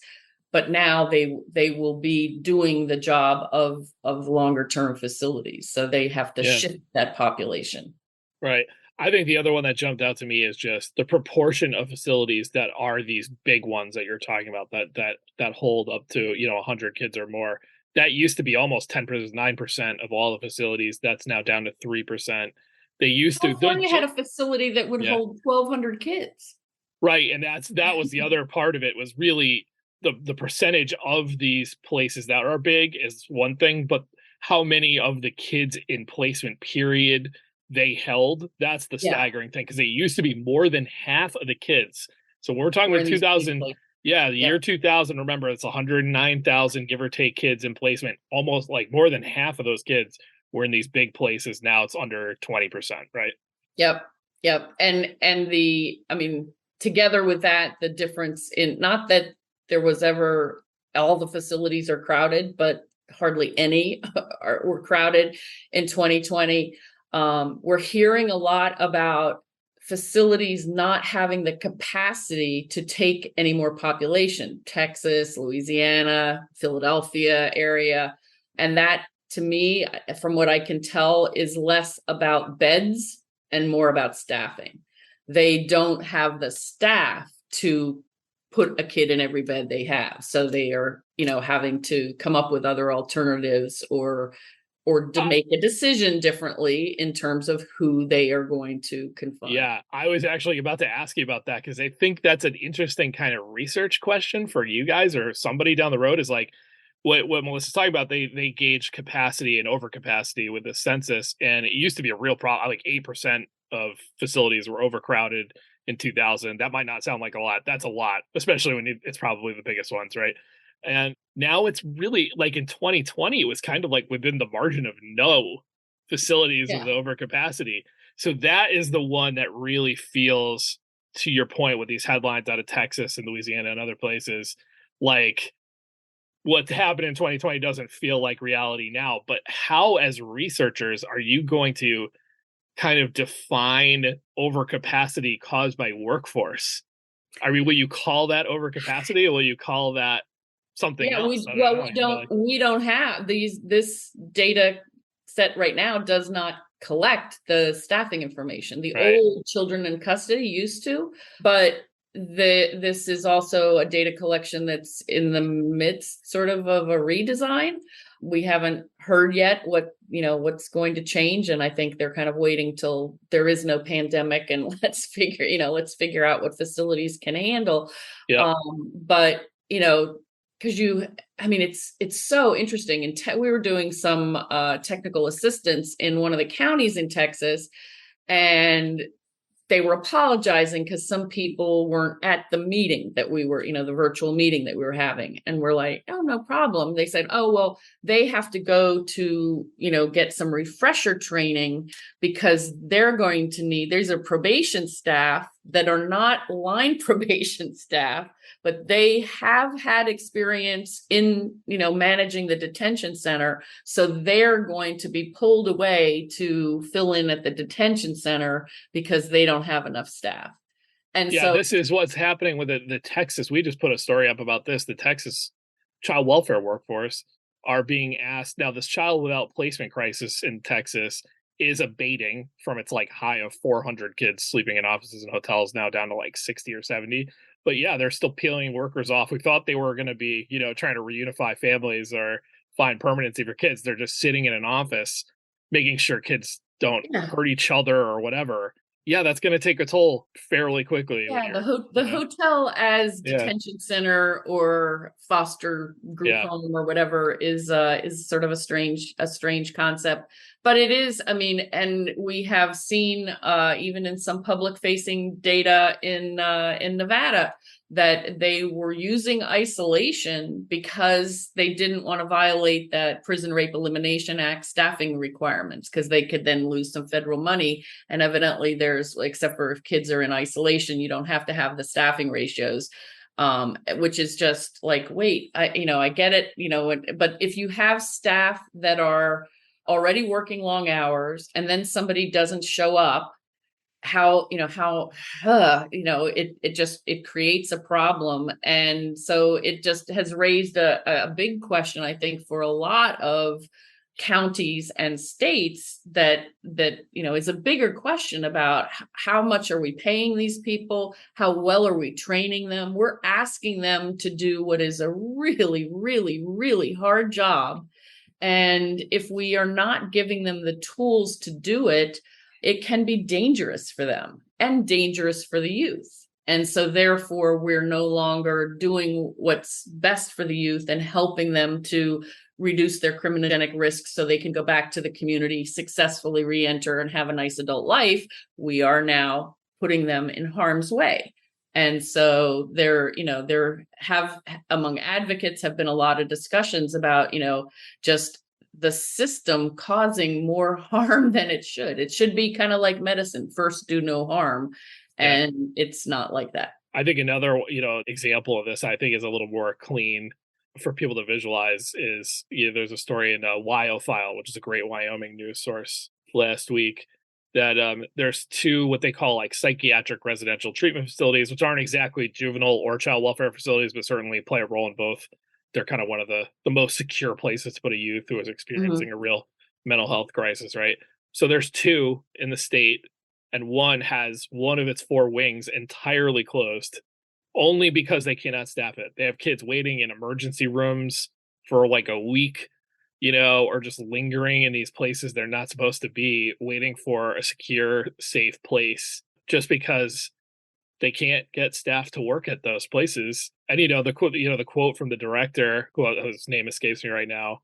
but now they will be doing the job of longer term facilities. So they have to shift that population.
Right. I think the other one that jumped out to me is just the proportion of facilities that are these big ones that you're talking about that hold up to, 100 kids or more. That used to be almost 10%, 9% of all the facilities. That's now down to 3%. They used to.
California had a facility that would hold 1,200 kids.
Right, and that was the other part of it, was really the percentage of these places that are big is one thing, but how many of the kids in placement period they held, that's the staggering thing, because it used to be more than half of the kids. So we're talking about 2000, the year 2000, remember, it's 109,000 give or take kids in placement. Almost like more than half of those kids were in these big places. Now it's under 20%, right?
Yep. And together with that, the difference in, not that there was ever all the facilities are crowded, but hardly any were crowded in 2020. We're hearing a lot about facilities not having the capacity to take any more population. Texas, Louisiana, Philadelphia area. And that, to me, from what I can tell, is less about beds and more about staffing. They don't have the staff to put a kid in every bed they have. So they are, having to come up with other alternatives or to make a decision differently in terms of who they are going to confine.
Yeah, I was actually about to ask you about that, because I think that's an interesting kind of research question for you guys or somebody down the road, is like what Melissa's talking about. They gauge capacity and overcapacity with the census, and it used to be a real problem. Like 8% of facilities were overcrowded in 2000. That might not sound like a lot. That's a lot, especially when it's probably the biggest ones, right? And now it's really like in 2020, it was kind of like within the margin of no facilities with overcapacity. So that is the one that really feels, to your point with these headlines out of Texas and Louisiana and other places, like what happened in 2020 doesn't feel like reality now. But how, as researchers, are you going to kind of define overcapacity caused by workforce? I mean, will you call that overcapacity, or will you call that something else?
We don't have this data set right now does not collect the staffing information. The old children in custody used to, but this is also a data collection that's in the midst sort of a redesign. We haven't heard yet what's going to change, and I think they're kind of waiting till there is no pandemic and let's figure out what facilities can handle. But because it's so interesting. And we were doing some technical assistance in one of the counties in Texas, and they were apologizing because some people weren't at the meeting that we were, the virtual meeting that we were having. And we're like, oh, no problem. They said, oh, well, they have to go to, get some refresher training because they're going to need, there's a probation staff that are not line probation staff, but they have had experience in, managing the detention center. So they're going to be pulled away to fill in at the detention center because they don't have enough staff. And so
this is what's happening with the Texas. We just put a story up about this. The Texas child welfare workforce are being asked now. This child without placement crisis in Texas is abating from its like high of 400 kids sleeping in offices and hotels, now down to like 60 or 70. But yeah, they're still peeling workers off. We thought they were going to be, trying to reunify families or find permanency for kids. They're just sitting in an office, making sure kids don't hurt each other or whatever. Yeah, that's going to take a toll fairly quickly.
Yeah, the hotel as detention center or foster group home or whatever is sort of a strange concept. But it is, and we have seen even in some public facing data in Nevada that they were using isolation because they didn't want to violate that Prison Rape Elimination Act staffing requirements, because they could then lose some federal money. And evidently there's, except for if kids are in isolation, you don't have to have the staffing ratios, which is just like, wait, I get it, but if you have staff that are already working long hours and then somebody doesn't show up, it creates a problem. And so it just has raised a big question, I think, for a lot of counties and states that is a bigger question about how much are we paying these people? How well are we training them? We're asking them to do what is a really, really, really hard job. And if we are not giving them the tools to do it, it can be dangerous for them and dangerous for the youth. And so therefore, we're no longer doing what's best for the youth and helping them to reduce their criminogenic risks so they can go back to the community, successfully re-enter and have a nice adult life. We are now putting them in harm's way. And so there have among advocates have been a lot of discussions about, just the system causing more harm than it should. It should be kind of like medicine, first do no harm. And it's not like that.
I think another, example of this, I think is a little more clean for people to visualize is, there's a story in Wyofile, which is a great Wyoming news source last week, that there's two, what they call like psychiatric residential treatment facilities, which aren't exactly juvenile or child welfare facilities, but certainly play a role in both. They're kind of one of the most secure places to put a youth who is experiencing a real mental health crisis, right? So there's two in the state, and one has one of its four wings entirely closed only because they cannot staff it. They have kids waiting in emergency rooms for like a week, or just lingering in these places they're not supposed to be, waiting for a secure, safe place just because they can't get staff to work at those places. And the quote from the director, whose name escapes me right now,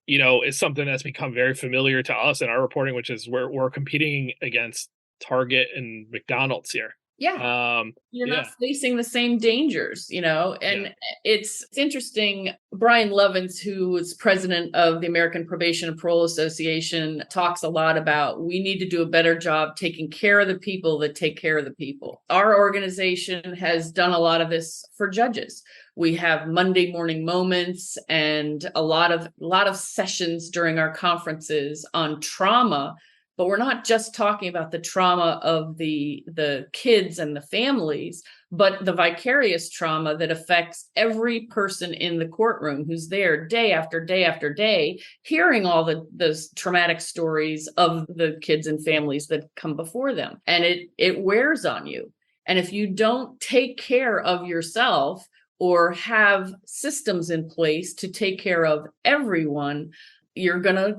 is something that's become very familiar to us in our reporting, which is we're competing against Target and McDonald's here.
You're not facing the same dangers, and it's interesting. Brian Lovins, who is president of the American Probation and Parole Association, talks a lot about we need to do a better job taking care of the people that take care of the people. Our organization has done a lot of this for judges. We have Monday morning moments and a lot of sessions during our conferences on trauma. But we're not just talking about the trauma of the kids and the families, but the vicarious trauma that affects every person in the courtroom who's there day after day after day, hearing all those traumatic stories of the kids and families that come before them. And it wears on you. And if you don't take care of yourself or have systems in place to take care of everyone, you're gonna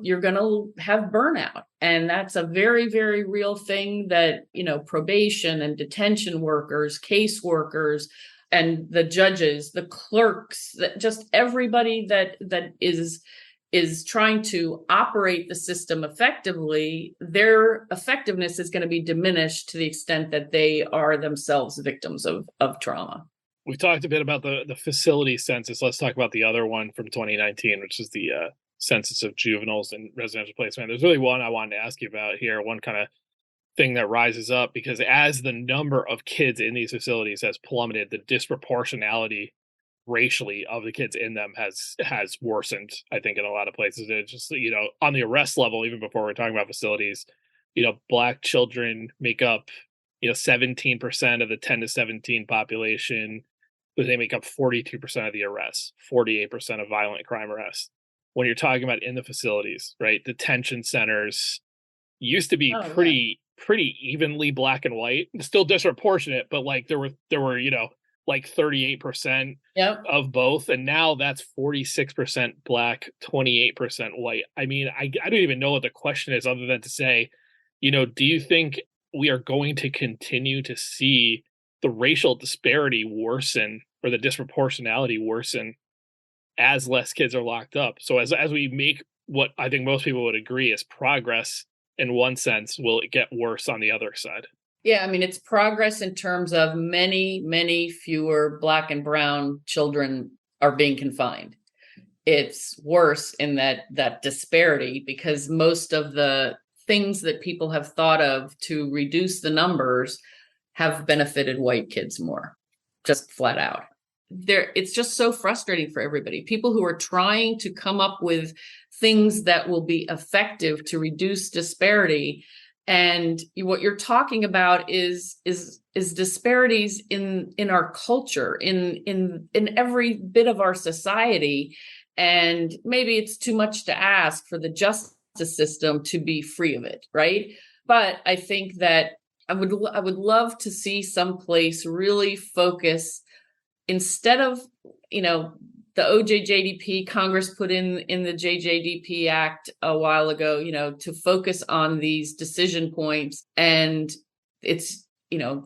have burnout. And that's a very, very real thing that, probation and detention workers, case workers, and the judges, the clerks, that just everybody that is trying to operate the system effectively, their effectiveness is going to be diminished to the extent that they are themselves victims of trauma.
We've talked a bit about the facility census. Let's talk about the other one from 2019, which is the Census of Juveniles and Residential Placement. There's really one I wanted to ask you about here, one kind of thing that rises up, because as the number of kids in these facilities has plummeted, the disproportionality racially of the kids in them has worsened, I think, in a lot of places. It's just, on the arrest level, even before we're talking about facilities, Black children make up, 17% of the 10 to 17 population, but they make up 42% of the arrests, 48% of violent crime arrests. When you're talking about in the facilities, right? Detention centers used to be pretty evenly black and white, still disproportionate, but like there were, like 38% of both. And now that's 46% black, 28% white. I mean, I don't even know what the question is other than to say, do you think we are going to continue to see the racial disparity worsen or the disproportionality worsen as less kids are locked up? So as we make what I think most people would agree is progress in one sense, will it get worse on the other side?
Yeah, I mean, it's progress in terms of many, many fewer Black and brown children are being confined. It's worse in that disparity, because most of the things that people have thought of to reduce the numbers have benefited white kids more, just flat out. It's just so frustrating for everybody. People who are trying to come up with things that will be effective to reduce disparity, And what you're talking about is disparities in our culture, in every bit of our society. And maybe it's too much to ask for the justice system to be free of it, right? But I think that I would love to see some place really focus, instead of, the OJJDP, Congress put in the JJDP Act a while ago, to focus on these decision points. And it's,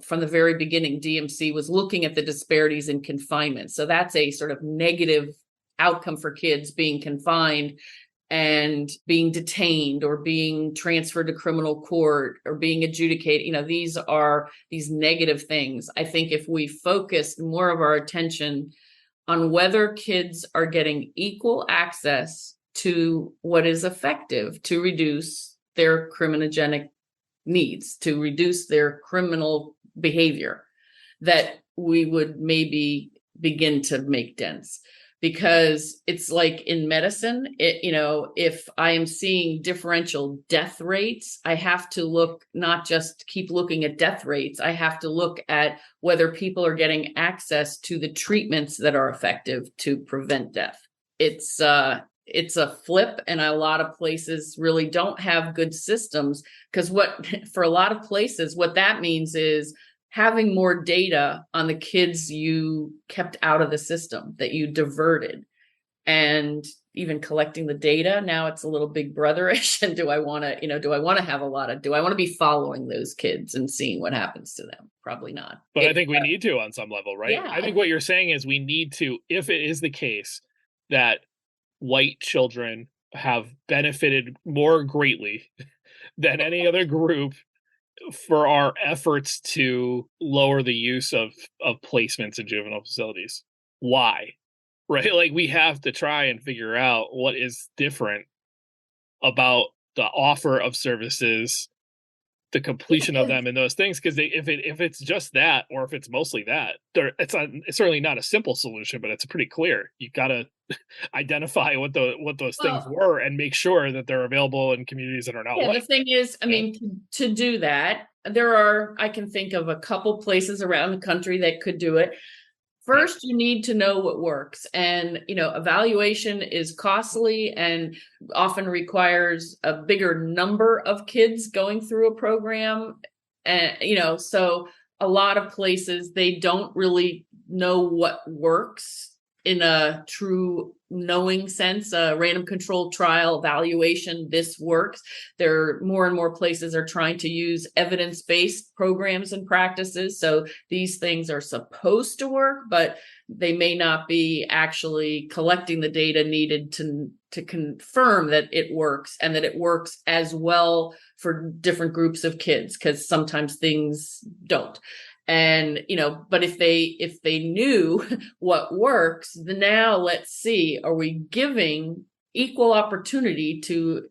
from the very beginning, DMC was looking at the disparities in confinement. So that's a sort of negative outcome for kids being confined and being detained or being transferred to criminal court or being adjudicated. These are these negative things. I think if we focused more of our attention on whether kids are getting equal access to what is effective to reduce their criminogenic needs, to reduce their criminal behavior, that we would maybe begin to make dents. Because it's like in medicine, if I am seeing differential death rates, I have to look, not just keep looking at death rates. I have to look at whether people are getting access to the treatments that are effective to prevent death. It's a flip, and a lot of places really don't have good systems, because for a lot of places, what that means is having more data on the kids you kept out of the system, that you diverted, and even collecting the data. Now it's a little big brotherish. And do I want to be following those kids and seeing what happens to them? Probably not.
But I think we need to on some level, right?
Yeah,
I think what you're saying is we need to, if it is the case that white children have benefited more greatly than any other group for our efforts to lower the use of placements in juvenile facilities. Why? Right? Like, we have to try and figure out what is different about the offer of services, the completion of them, and those things. Because if it's just that, or if it's mostly that, it's certainly not a simple solution, but it's pretty clear. You got to identify what those things were and make sure that they're available in communities that are not white.
The thing is, to do that, I can think of a couple places around the country that could do it. First, you need to know what works. And, evaluation is costly and often requires a bigger number of kids going through a program. And, so a lot of places, they don't really know what works in a true knowing sense. A random controlled trial evaluation, this works. More and more places are trying to use evidence-based programs and practices. So these things are supposed to work, but they may not be actually collecting the data needed to confirm that it works, and that it works as well for different groups of kids, because sometimes things don't. And, but if they knew what works, then now let's see, are we giving equal opportunity to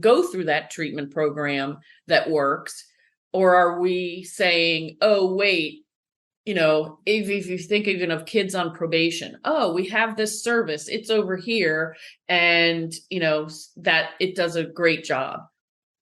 go through that treatment program that works? Or are we saying, oh, wait, if you think even of kids on probation, oh, we have this service, it's over here, and, that it does a great job.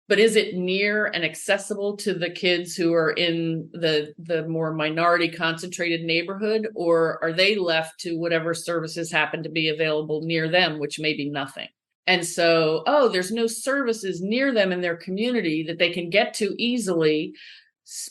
But is it near and accessible to the kids who are in the more minority concentrated neighborhood, or are they left to whatever services happen to be available near them, which may be nothing? And so, there's no services near them in their community that they can get to easily.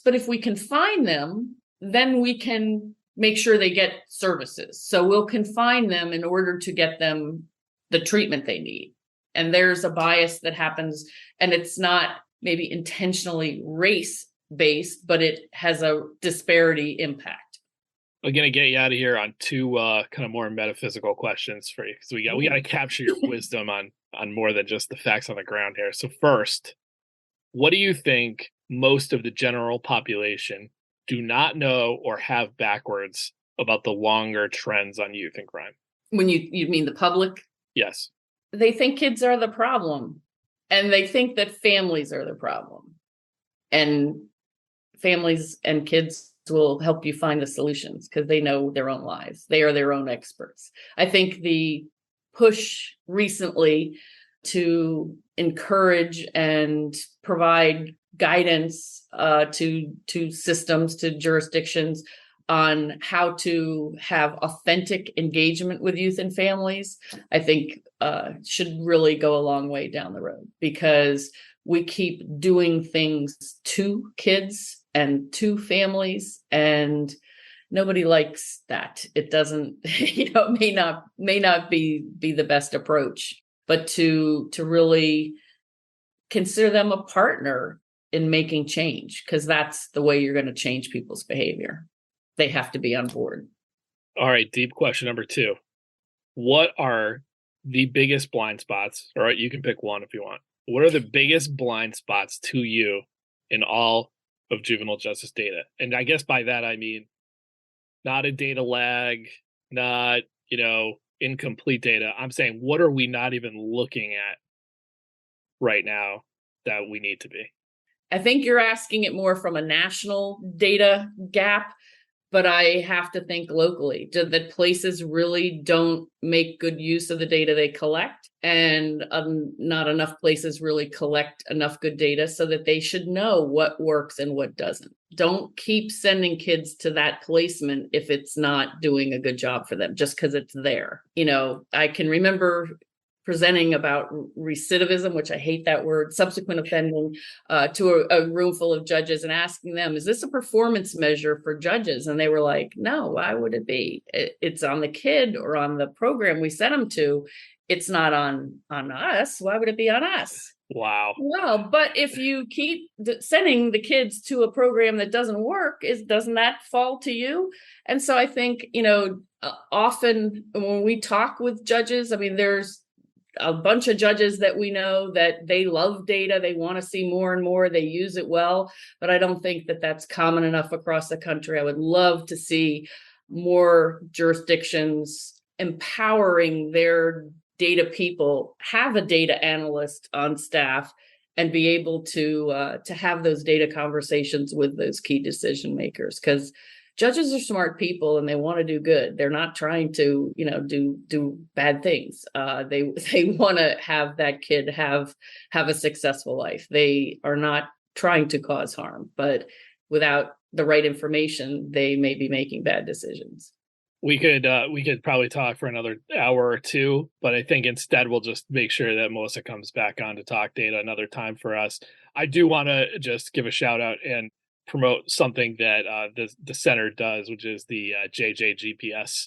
But if we can find them, then we can make sure they get services. So we'll confine them in order to get them the treatment they need. And there's a bias that happens, and it's not maybe intentionally race-based, but it has a disparity impact.
I'm going to get you out of here on two kind of more metaphysical questions for you, because we got to capture your wisdom on more than just the facts on the ground here. So first, what do you think most of the general population do not know or have backwards about the longer trends on youth and crime?
When you mean the public?
Yes.
They think kids are the problem, and they think that families are the problem, and families and kids will help you find the solutions because they know their own lives. They are their own experts. I think the push recently to encourage and provide guidance to systems, to jurisdictions on how to have authentic engagement with youth and families, I think should really go a long way down the road, because we keep doing things to kids and to families, and nobody likes that. It doesn't, may not be the best approach, but to really consider them a partner in making change, because that's the way you're going to change people's behavior. They have to be on board.
All right, deep question number 2. What are the biggest blind spots? All right, you can pick one if you want. What are the biggest blind spots to you in all of juvenile justice data? And I guess by that, I mean, not a data lag, not, incomplete data. I'm saying, what are we not even looking at right now that we need to be?
I think you're asking it more from a national data gap, but I have to think locally. That places really don't make good use of the data they collect, and not enough places really collect enough good data so that they should know what works and what doesn't. Don't keep sending kids to that placement if it's not doing a good job for them, just because it's there. I can remember presenting about recidivism, which I hate that word, subsequent offending, to a room full of judges and asking them, is this a performance measure for judges? And they were like, no, why would it be? It's on the kid or on the program we sent them to. It's not on us. Why would it be on us?
Wow.
Well, but if you keep sending the kids to a program that doesn't work, doesn't that fall to you? And so I think, often when we talk with judges, I mean, there's a bunch of judges that we know that they love data. They want to see more and more. They use it well, but I don't think that that's common enough across the country. I would love to see more jurisdictions empowering their data people, have a data analyst on staff, and be able to have those data conversations with those key decision makers, because judges are smart people and they want to do good. They're not trying to, do bad things. They want to have that kid have a successful life. They are not trying to cause harm, but without the right information, they may be making bad decisions.
We could probably talk for another hour or two, but I think instead we'll just make sure that Melissa comes back on to talk data another time for us. I do want to just give a shout out and promote something that the center does, which is the JJGPS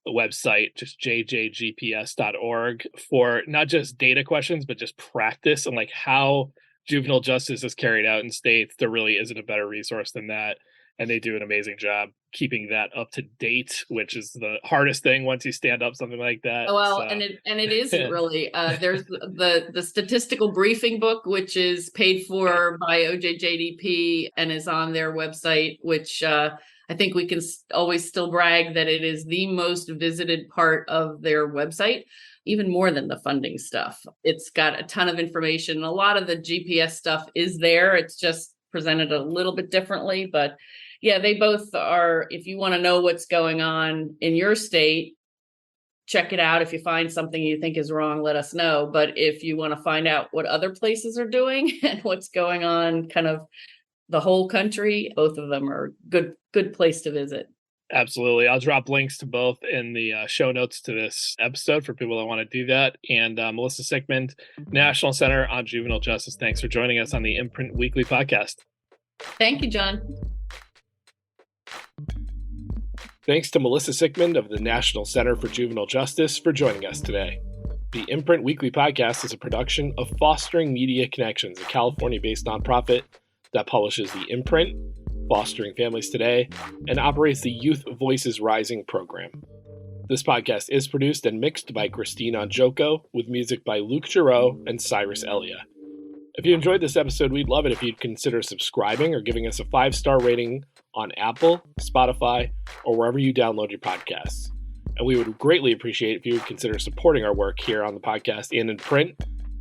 website, just jjgps.org, for not just data questions, but just practice and like how juvenile justice is carried out in states. There really isn't a better resource than that. And they do an amazing job keeping that up to date, which is the hardest thing once you stand up something like that.
Well, so. and it isn't really. There's the statistical briefing book, which is paid for by OJJDP and is on their website, which I think we can always still brag that it is the most visited part of their website, even more than the funding stuff. It's got a ton of information. A lot of the GPS stuff is there. It's just presented a little bit differently, but yeah, they both are. If you want to know what's going on in your state, check it out. If you find something you think is wrong, let us know. But if you want to find out what other places are doing and what's going on kind of the whole country, both of them are good place to visit.
Absolutely. I'll drop links to both in the show notes to this episode for people that want to do that. And Melissa Sickmund, National Center on Juvenile Justice, thanks for joining us on the Imprint Weekly podcast.
Thank you, John.
Thanks to Melissa Sickmund of the National Center for Juvenile Justice for joining us today. The Imprint Weekly podcast is a production of Fostering Media Connections, a California-based nonprofit that publishes the Imprint, Fostering Families Today, and operates the Youth Voices Rising program. This podcast is produced and mixed by Christine Anjoko, with music by Luke Giroux and Cyrus Elia. If you enjoyed this episode, we'd love it if you'd consider subscribing or giving us a 5-star rating on Apple, Spotify, or wherever you download your podcasts. And we would greatly appreciate if you would consider supporting our work here on the podcast and in print.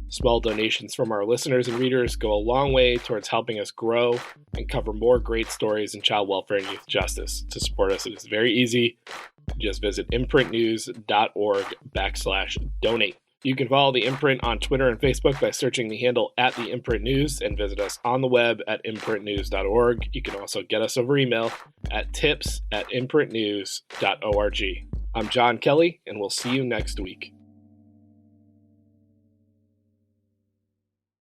Small donations from our listeners and readers go a long way towards helping us grow and cover more great stories in child welfare and youth justice. To support us, it is very easy. Just visit imprintnews.org/donate. You can follow The Imprint on Twitter and Facebook by searching the handle @TheImprintNews and visit us on the web at imprintnews.org. You can also get us over email at tips@imprintnews.org. I'm John Kelly, and we'll see you next week.